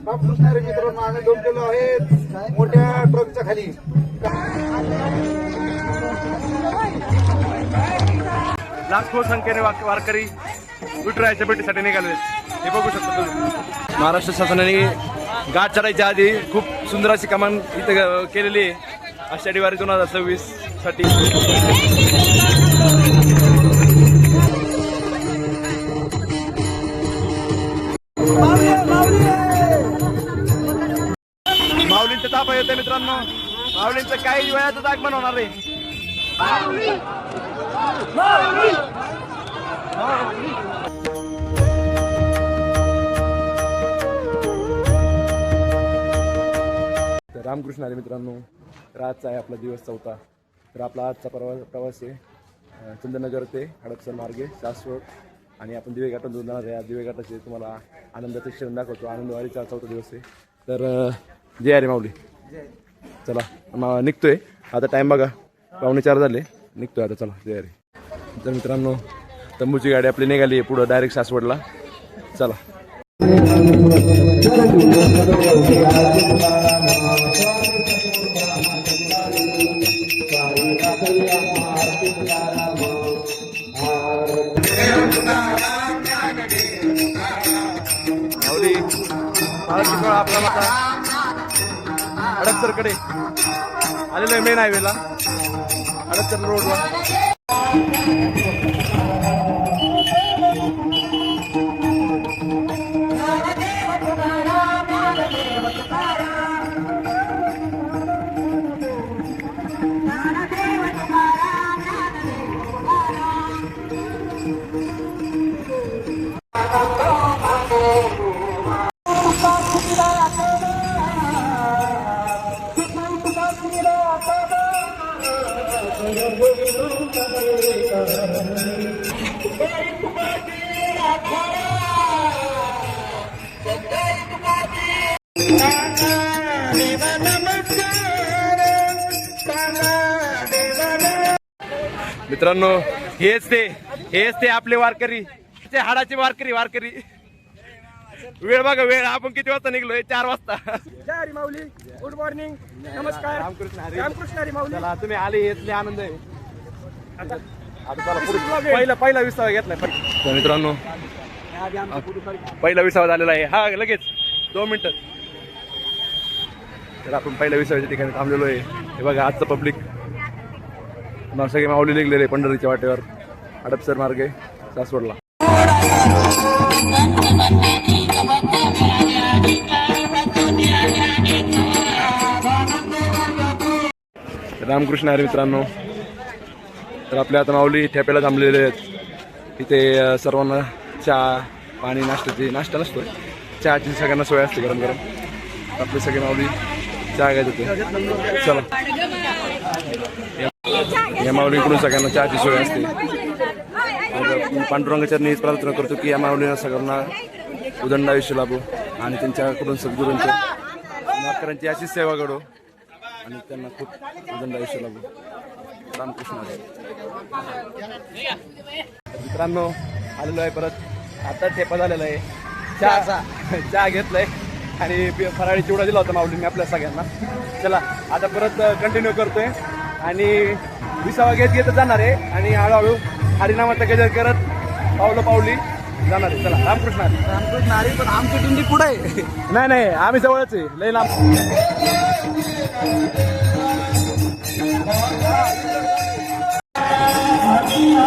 रामकृष्ण मित्रांनो आम्ही डोकलेलो आहे मोठ्या ट्रकच्या खाली. लाखो संख्येने वारकरी विठुरायाच्या भेटीसाठी निघाले हे बघू शकता तुम्ही. महाराष्ट्र शासनाने घाट चढायच्या आधी खूप सुंदर अशी कमान इथं केलेली आहे आषाढी वारी 2026 साठी. माऊलींचं तापा येते मित्रांनो. माऊलींचं काही वेळातच आगमन होणार आहे. तर रामकृष्ण हरी मित्रांनो, तर आजचा आहे आपला दिवस 4था. तर आपला आजचा प्रवास आहे चंदननगर ते हडपसर मार्गे सासवड आणि आपण दिवे घाटातून जाणार आहे. दिवे घाटाचे तुम्हाला आनंदाचे क्षण दाखवतो. आनंदवारीचा 4था दिवस आहे. तर जय हरी माऊली. चला निघतोय आता. टाईम बघा 3:45 झाले. निघतोय आता. चला जय हरी. तर मित्रांनो तंबूची गाडी आपली निघाली आहे पुढं डायरेक्ट सासवडला. चला. आपला माता हडपसरकडे आलेलो आहे मेन हायवेला हडपसर रोडवर. मित्रांनो हेच ते आपले वारकरी, ते हाडाचे वारकरी. वेळ बघा वेळ. आपण किती वाजता निघलोय? 4 वाजता. जय हरी माऊली. Good morning. नमस्कार. रामकृष्ण हरी माऊली. चला तुम्ही आले हेच आनंद आहे. आता चला पहिला विसावा घेतलाय. तर मित्रांनो पहिला विसावा झालेला आहे. हा लगेच 2 मिनिटं. तर आपण पहिल्या विसाव्याच्या ठिकाणी थांबलेलो आहे. हे बघा आजचं पब्लिक सगळे माऊली निघलेले पंढरीच्या वाटेवर हडपसर मार्गे सासवडला. रामकृष्ण हरी मित्रांनो. तर आपल्या आता माऊली ठेप्याला थांबलेले आहेत. इथे सर्वांना चहा पाणी नाश्ता नसतो, चहाची सगळ्यांना सोय असते गरम गरम. आपले सगळे माऊली चहा घ्यायचे होते. चला या माऊलीकडून सगळ्यांना चहाची सोय असते. पांडुरंगाच्या चरणी प्रार्थना करतो की या माऊलींना सगळ्यांना उदंड आयुष्य लाभो आणि त्यांच्याकडून सद्गुरूंच्या माकरांची अशीच सेवा घडो आणि त्यांना खूप उदंड आयुष्य लाभो. रामकृष्ण. मित्रांनो आलेलो आहे परत. आता ठेपा झालेला आहे. चहा घेतलाय आणि फराळी चिवडा दिला होता माऊलींनी आपल्या सगळ्यांना. चला आता परत कंटिन्यू करतोय आणि विसावा घेत जाणार आहे आणि हळूहळू हरिनामाचा गजर करत पावली जाणार आहे. चला रामकृष्ण हरी. पण आमची दिंडी पुढे आहे. नाही आम्ही जवळच आहे. लय लांब.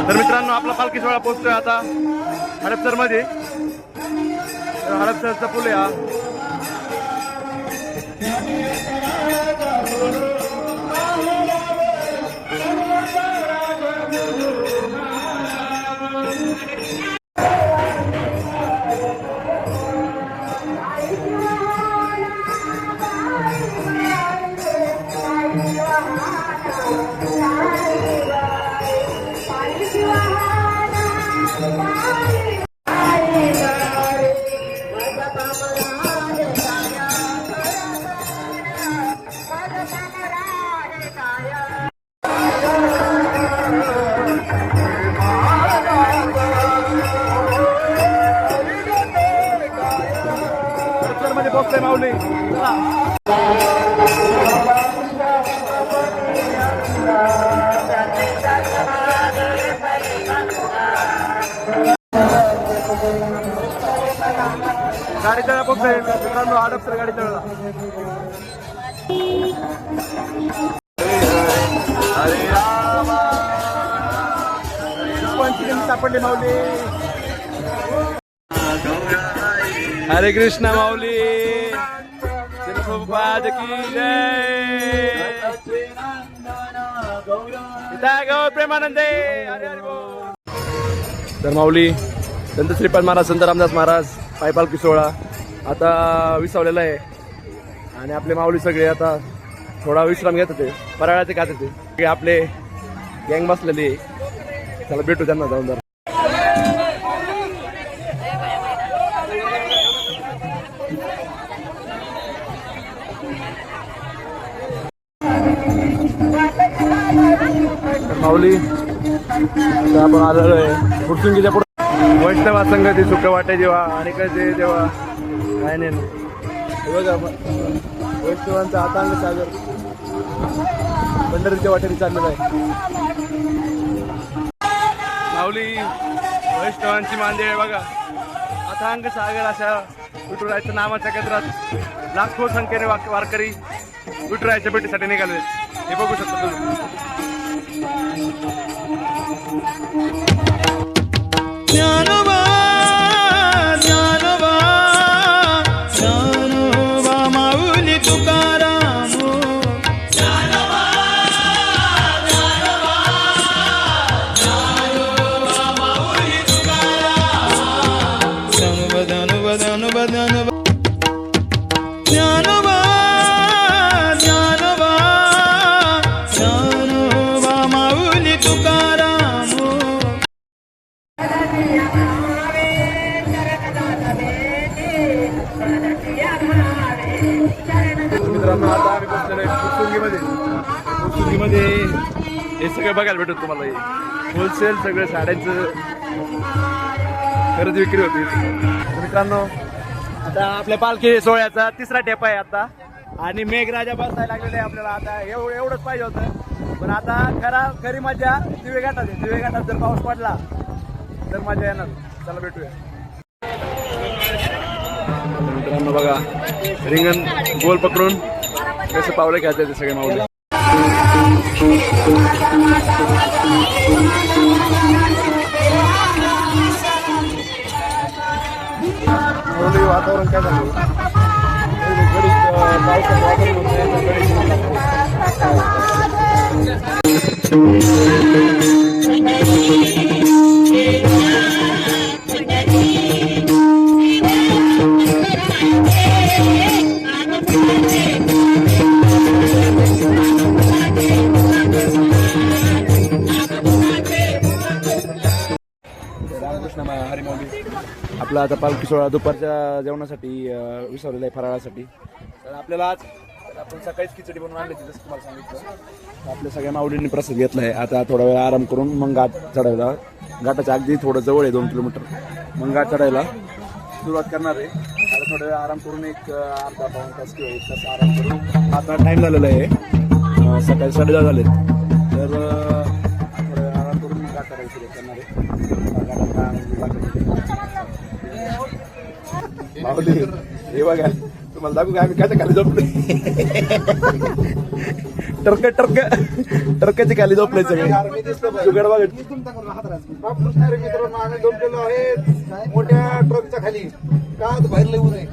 तर मित्रांनो आपला पालखी सोहळा पोहोचतोय आता हडपसर मध्ये. हडपसरचा पूल आहे हा. पोहोचले माऊली. गाडी तळा पोहोचले मित्रांनो, हडपसर गाडी तळा. सापडले माऊली. हरे कृष्ण माऊली. प्रभुपाद की जय. गौ प्रेमानंदे. हरे हरे बोल. तर माऊली संत श्रीपाद महाराज, संत रामदास महाराज पायपालकी सोहळा आता विसावलेला आहे आणि आपले माऊली सगळे आता थोडा विश्राम घेत होते, फराळाचे खात होते. आपले गँग बसलेली आहे. चला भेटू त्यांना जाऊन जरा. माऊली आता आपण आलेलो आहे फुटसुंगीच्या पुढे. वैष्णवा संगती सुख वाटे जेव्हा आणि कसे जेव्हा काय नाही बघा. वैष्णवांचा हातांग सागर पंढरीच्या वाटेने चाललेला आहे. माऊली वैष्णवांची मांदेळ आहे बघा. अथांग सागर अशा विठुरायाच्या नामाच्या केंद्रात लाखो संख्येने वारकरी विठुरायाच्या भेटीसाठी निघाले. हे बघू शकता तुम्ही. ज्ञानोबा ज्ञानोबा ज्ञानोबा माऊली तुकाराम. ज्ञानोबा ज्ञानोबा ज्ञानोबा माऊली तुकाराम. ज्ञानोबा ज्ञानोबा ज्ञानोबा ज्ञानोबा ज्ञानोबा ज्ञानोबा ज्ञानोबा माऊली तुकाराम. मित्रांनो आता आम्ही बसलेलो आहे फुटसुंगीमध्ये. हे सगळं बघायला भेटत तुम्हाला. हे होलसेल सगळं साड्यांचं खरेदी विक्री होती. मित्रांनो आता आपल्या पालखी सोहळ्याचा तिसरा टेपा आहे आता आणि मेघराजा बसायला लागलेले आहे आपल्याला. आता एवढंच पाहिजे होतं, पण आता खरी मजा दिवे घाटात आहे. दिवे घाटात जर पाऊस पडला तर मजा येणार. चला भेटूया. मित्रांनो बघा रिंगण गोल पकडून कसं पावलं घ्यायचं ते सगळे माऊली. वातावरण काय झालं पावसाचं वातावरण हरी माऊली. आपला आता पालखी सोहळा दुपारच्या जेवणासाठी विसरलेला आहे, फराळासाठी. तर आपल्याला आज आपण सकाळीच खिचडी बनवून आणली होती, जसं तुम्हाला सांगितलं. आपल्या सगळ्या माऊलींनी प्रसाद घेतला आहे. आता थोडा वेळ आराम करून मग घाट चढायला, घाटाच्या अगदी थोडं जवळ आहे 2 किलोमीटर, मग घाट चढायला सुरुवात करणार आहे. आता थोडा वेळ आराम करून एक अर्धा पाऊण तास किंवा 1 तास आराम करून. आता टाईम झालेला आहे सकाळी 10:30 झाले. तर थोडा वेळ आराम करून घाट चढायला सुरुवात करणार आहे. माऊली हे बघा तुम्हाला दाखवू का आम्ही काय खाली झोपलोय. टरकाची खाली झोपलोय सगळे. मित्रांनो आम्ही झोपलेलो आहे मोठ्या ट्रकच्या खाली. का बाहेर लई ऊन आहे.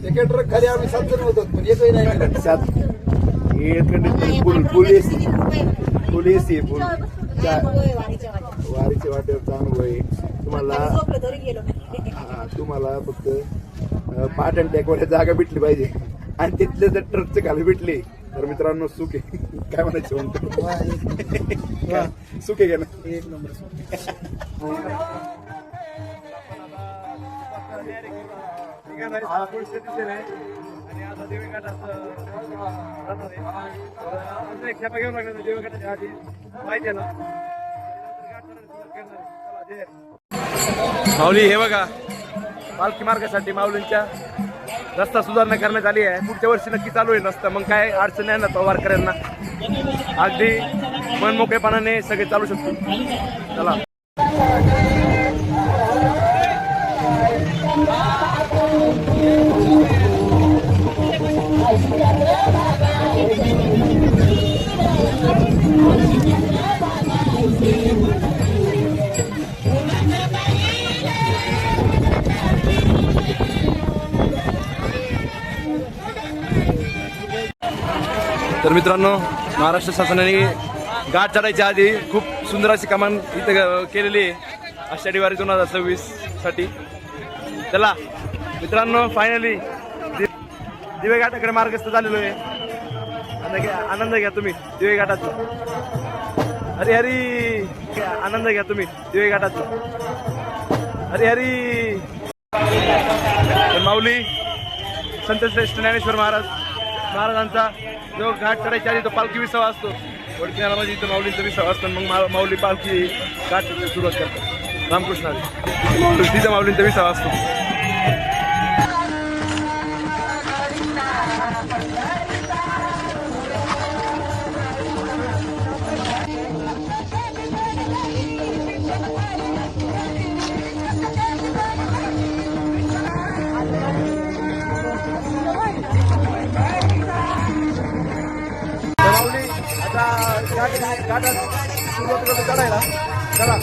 एका ट्रक खाली आम्ही 7 जण होतो, पण एकही नाही. 7 फुल एसी फुल वारीच्या वाटेवर चांगलं आहे. तुम्हाला फक्त पाठ आणि टेकवायला जागा भेटली पाहिजे आणि तिथले जर ट्रकचे खाली भेटले तर मित्रांनो सुख आहे. काय म्हणायचं म्हणतो सुख आहे का ना. 1 नंबर माऊली हे बघा पालखी मार्गासाठी माऊलींच्या रस्ता सुधारणा करण्यात आली आहे. पुढच्या वर्षी नक्की चालू आहे रस्ता. मग काय अडचण आहे ना वारकऱ्यांना, अगदी मनमोकळेपणाने सगळे चालू शकतो. चला तर मित्रांनो, महाराष्ट्र शासनाने घाट चढायच्या आधी खूप सुंदर अशी कमान इथं केलेली आहे आषाढी वारी 2026 साठी. चला मित्रांनो, फायनली दिवे घाटाकडे मार्गस्थ झालेलो आहे. आनंद घ्या तुम्ही दिवे घाटाचा. हरी हरी आनंद घ्या तुम्ही दिवे घाटाचा. हरी हरी. माऊली संत श्रेष्ठ ज्ञानेश्वर महाराजांचा जो घाट चढायच्या आधी तो पालखी विसावा असतो. वडकीनाला म्हणजे इथं माऊलींचा विसावा असतो. मग माऊली पालखी घाट सुरुवात करतात. रामकृष्ण तिथं माऊलींचा विसावा असतो. घाटात सुरुवात करतो चढायला. चला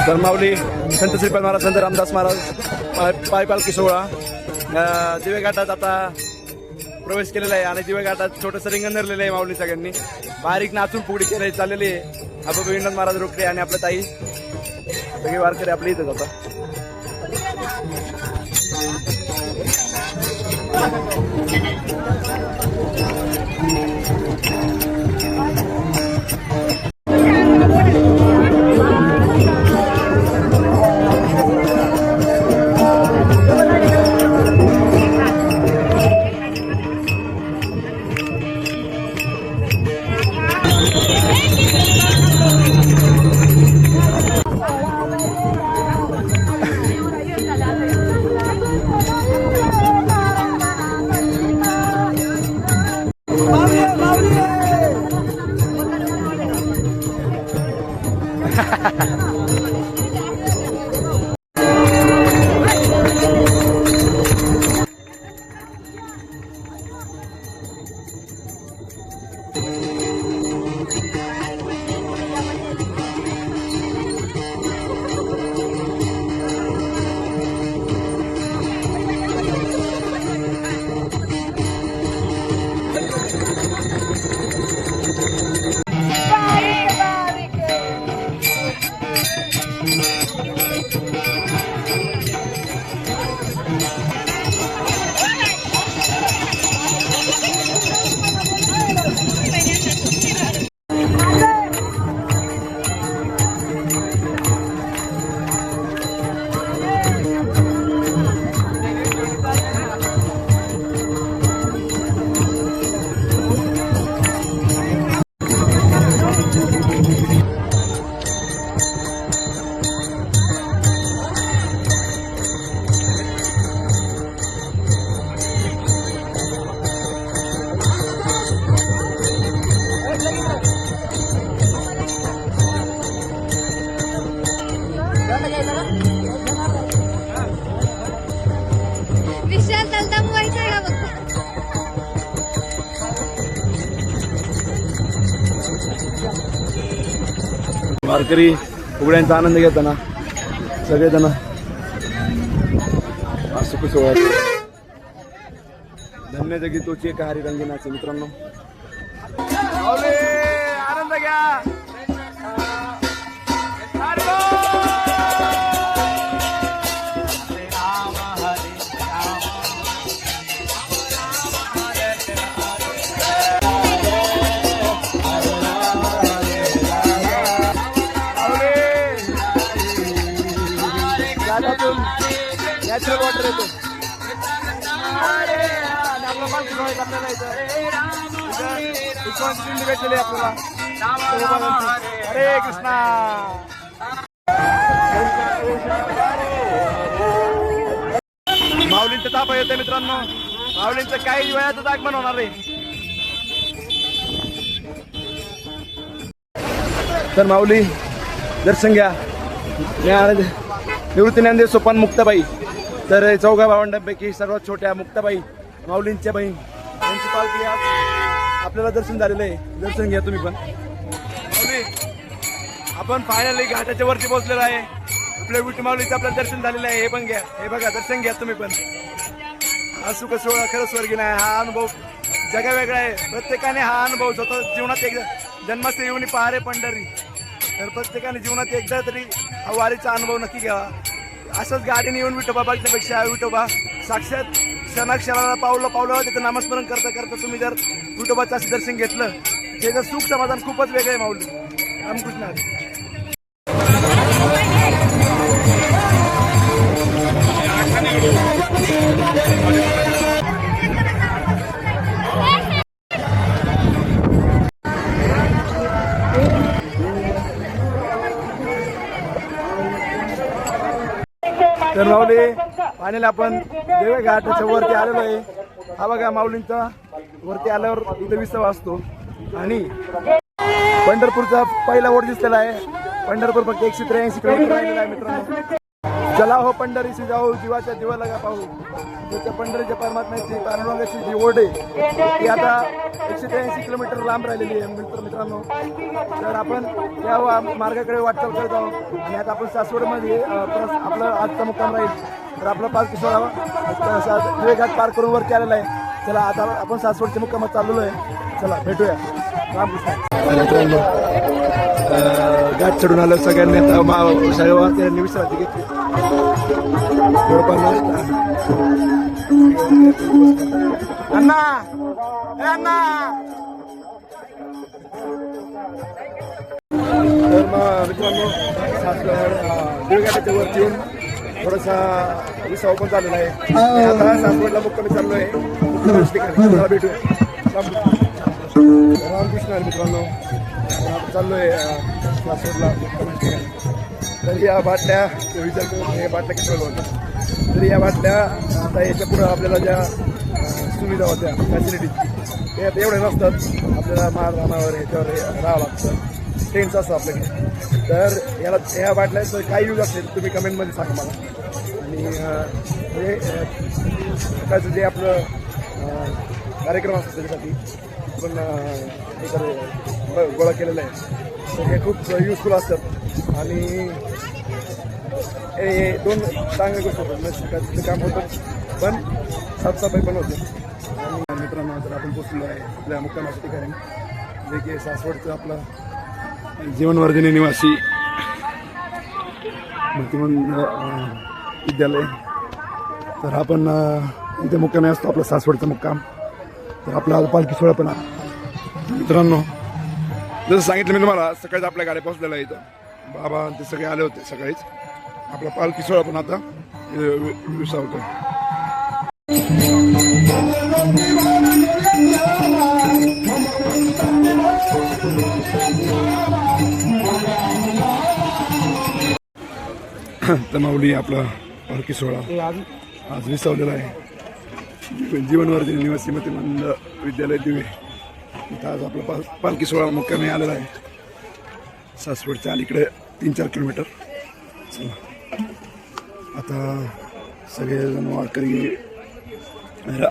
तर माऊली संत श्रीपाद महाराज, संत रामदास महाराज पाय पालखी सोहळा दिवे घाटात आता प्रवेश केलेला आहे. आणि दिवे घाटात छोटंसं रिंगण धरलेलं आहे. माऊली सगळ्यांनी बारीक नाचून फुगडी केली चाललेली आहे. आपण विनोद महाराज रोकडे आणि आपल्या ताई सगळे वारकरी आपल्या इथेच होता. वारकरी फुगड्यांचा आनंद घेताना सगळेजण सुख सोहळा धन्य जगी तोची एका हरी रंगीनाचे. मित्रांनो आनंद आनंद घ्या. नॅचरल वॉटर येतो. आपल्याला हरे कृष्णा. माऊलींचं तापा येतं मित्रांनो. माऊलींचं काही वेळातच आगमन होणार आहे. तर माऊली दर्शन घ्या. निवृत्ती ज्ञानदेव सोपान मुक्ताबाई. तर चौघा भावंडांपैकी सर्वात छोट्या मुक्ताबाई माऊलींच्या बहीण यांची पालखी आज आपल्याला दर्शन झालेलं आहे. दर्शन घ्या तुम्ही पण. माऊली आपण फायनली घाटाच्या वरती पोहोचलेलो आहे. आपल्या विठू माऊलीचं आपलं दर्शन झालेलं आहे. हे पण घ्या. हे बघा दर्शन घ्या तुम्ही पण. हा सुख सोहळा खरंच स्वर्गीय आहे. हा अनुभव जगा वेगळा आहे. प्रत्येकाने हा अनुभव स्वतः जीवनात एकदा जन्माचे येऊन पहारे पंढरी. तर प्रत्येकाने जीवनात एकदा तरी हा वारीचा अनुभव नक्की घ्यावा. असंच गाडीने येऊन विठोबा बघण्यापेक्षा विठोबा साक्षात क्षणाक्षणाला पावलं पावलं त्याचं नामस्मरण करता करता तुम्ही जर विठोबाचं असं दर्शन घेतलं त्याचं सुख समाधान खूपच वेगळं आहे. माऊली रामकृष्ण हरी. तर माऊली फायनली आपण देवे घाटाच्या वरती आलेलो आहे. हा बघा माऊलींचा वरती आल्यावर इथं विसावा असतो. आणि पंढरपूरचा पहिला ओढ दिसलेला आहे. पंढरपूर फक्त 183 किलोमीटर राहिलेला आहे मित्रांनो. चला हो पंढरीशी जाऊ जीवाच्या जीवा लगा पाहू. त्याच्या पंढरीच्या परमात्म्याची पांडुरंगाची जी ओढ आहे ती आता 183 किलोमीटर लांब राहिलेली आहे मित्रांनो. तर आपण या मार्गाकडे वाटचाल करत आहोत. आणि आता आपण सासवडमध्ये आपला आजचा मुक्काम राहील. तर आपला पालखी सोहळा दिवे घाट पार करून वरती आलेला आहे. चला आता आपण सासवडच्या मुक्कामात चाललेलो आहे. चला भेटूया. रामकृष्ण. घाट चढून आलं सगळ्यांनी. आता सगळ्यांनी विश्रांती घेतली. अण्णा अण्णा. तर मग मित्रांनो देवघाटाच्या वरती येऊन थोडासा विसावा पण चाललेला आहे. आता सासवडला मुक्कामी चाललो आहे. भेटूया. रामकृष्ण मित्रांनो. आपण चाललोय सासवडला मुक्कामी ठिकाणी. तर या बाटल्या विचार करून हे बाटल्या कशा होत्या. तर या बाटल्या आता याच्या पुढं आपल्याला ज्या सुविधा होत्या फॅसिलिटीज ते आता एवढ्या नसतात. आपल्याला मारधानावर ह्याच्यावर राहावं लागतं. टेंट्स असतं आपल्याकडे. तर याला ह्या बाटल्याचं काय यूज असेल तुम्ही कमेंटमध्ये सांगा मला. आणि हे सकाळचं जे आपलं कार्यक्रम असतो त्याच्यासाठी आपण गोळा केलेला आहे. तर हे खूप युजफुल असतात. आणि हे दोन चांगल्या गोष्टी होतात. सकाळचं काम होतं पण साफसफाई पण होते. आणि मित्रांनो तर आपण पोचलो आहे आपल्या मुक्कामाच्या ठिकाणी जे की सासवडचं आपलं जीवनवर्धिनी निवासी विद्यालय. तर आपण इथे मुक्कामी असतो आपला सासवडचा मुक्काम. तर आपला पालखी सोहळा पण मित्रांनो जसं सांगितलं मी तुम्हाला सकाळीच आपल्या गाड्या पोहोचलेल्या आहे. इथं बाबा ते सगळे आले होते सकाळीच. आपला पालखी सोहळा पण आता विसावतो. तर माऊली आपला पालखी सोहळा आज विसावलेला आहे. जीवनवर्धिनी निवासी मतिमंद विद्यालय दिवे इथं आज आपला पालखी सोहळा मुक्कामी आलेला आहे. सासवडच्या अलीकडे 3-4 किलोमीटर. आता सगळेजण वारकरी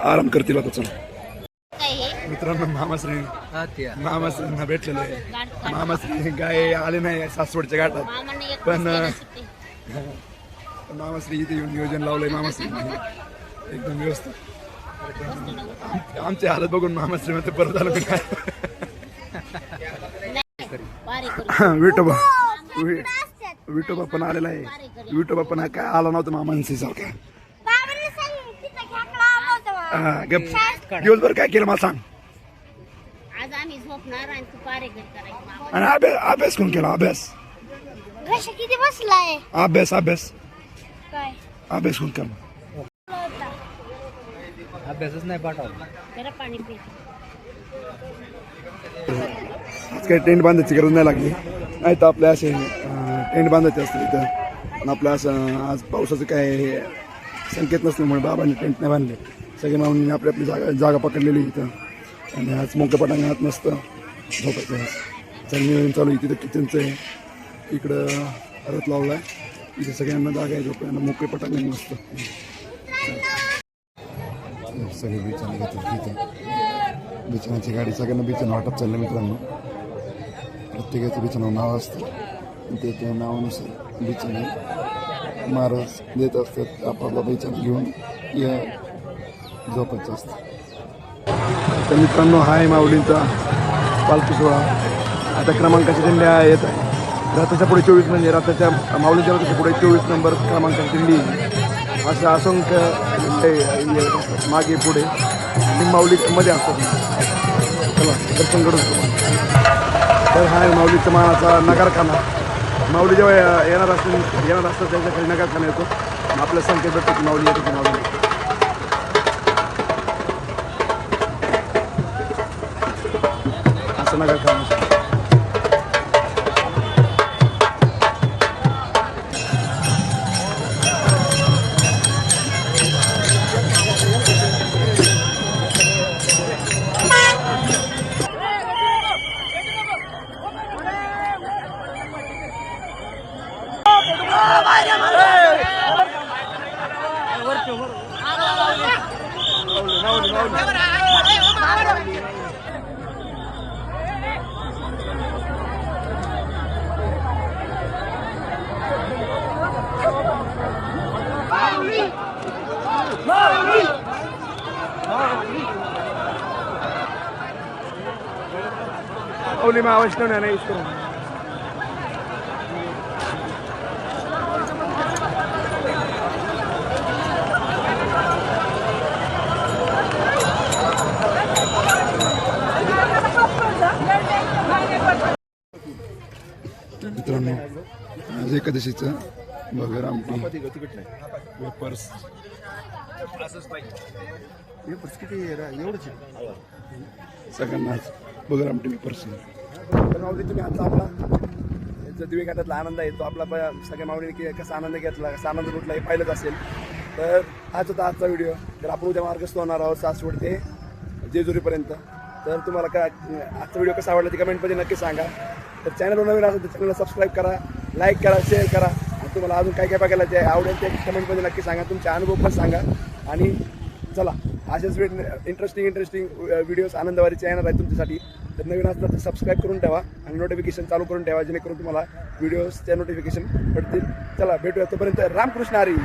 आराम करतील. आता चला मित्रांनो मामाश्रींना भेटलेलं आहे. मामाश्री गाय आले नाही सासवडच्या घाटात पण मामाश्री इथे येऊन नियोजन लावलंय. मामाश्री एकदम व्यवस्थित. आमची हालत बघून मामाश्री मध्ये परत आलो काय. विठोबा विठोबा पण आलेला आहे. विठोबा पण काय आला नव्हता मामांशी सारखा. दिवसभर काय केलं मला सांग. आज आम्ही झोपणार आणि तू पारेकर करायचं. आणि अभ्यास कोण केला. अभ्यास किती बसलाय. अभ्यास काय अभ्यास कोण केला. अभ्यासच नाही पाठवला. जरा पाणी पी. आज काही टेंट बांधायची गरज नाही लागली. नाही तर आपल्या असे टेंट बांधायचे असते इथं. पण आपलं असं आज पावसाचं काय संकेत नसल्यामुळे बाबांनी टेंट नाही बांधले. सगळे माऊनी आपली आपली जागा पकडलेली इथं. आणि आज मोकळ्या पटांगणात मस्त झोपायचं आहे. चल नियोजन चालू आहे. तिथं किचनचं आहे. इकडं रथ लावला आहे. इथे सगळ्यांना जागा आहे झोपायला. मोकळे पटांगण मस्त. सगळे बिछाने घेतात तिथं. बिछाण्याची गाडी सगळ्यांना बिछाना वाटप चाललं मित्रांनो. प्रत्येकाचं बिछानावर नाव असतं. ते त्या नावानुसार बिछाने महाराज देत असतात. आपापला बिछाना घेऊन या झोपायचं असतं. तर मित्रांनो हा आहे माऊलींचा पालखी सोहळा. आता क्रमांकाच्या दिंड्या येत आहे. रथाच्या पुढे 24 म्हणजे रथाच्या माऊलीच्या रथाच्या पुढे 24 नंबर क्रमांकाची दिंडी. असं असंख्य मागे पुढे आणि माऊलीमध्ये असतात. चला दर्शन करू. तर हा आहे माऊलीच्या मानाचा नगारखाना. माऊली जेव्हा येणार असतात त्याच्या खाली नगारखाना येतो. आपल्या संकेत भेटतो की माऊली येतो की माऊली. असं नगारखाना. माऊली में वैष्णव नहीं इसको. मित्रांनो आज एकादशीचं बगर आमटी वेपर्स सगळ्यांनाच बगर आमटी वेपर्स. माऊली तुम्ही आता आपला दिवे घाटातला आनंद आहे तो आपला सगळ्या माऊलीने कसा आनंद घेतला कसा आनंद लुटला हे पाहिलंच असेल. तर हाच होता आजचा व्हिडिओ. तर आपण उद्या मार्गस्थ होणार आहोत सासवड ते जेजुरीपर्यंत. तर तुम्हाला काय आजचा व्हिडिओ कसा आवडला ते कमेंटमध्ये नक्की सांगा. तर चॅनलवर नवीन असेल तर चॅनलला सबस्क्राईब करा, लाईक करा, शेअर करा. आणि तुम्हाला अजून काय काय बघायला ते आवडेल ते कमेंटमध्ये नक्की सांगा. तुमचे अनुभव पण सांगा. आणि चला असेच इंटरेस्टिंग व्हिडिओज आनंदवारीचे येणार आहेत तुमच्यासाठी. तर नवीन असतात तर सबस्क्राईब करून ठेवा आणि नोटिफिकेशन चालू करून ठेवा जेणेकरून तुम्हाला व्हिडिओजच्या नोटिफिकेशन पडतील. चला भेटूया तोपर्यंत. रामकृष्ण हरी.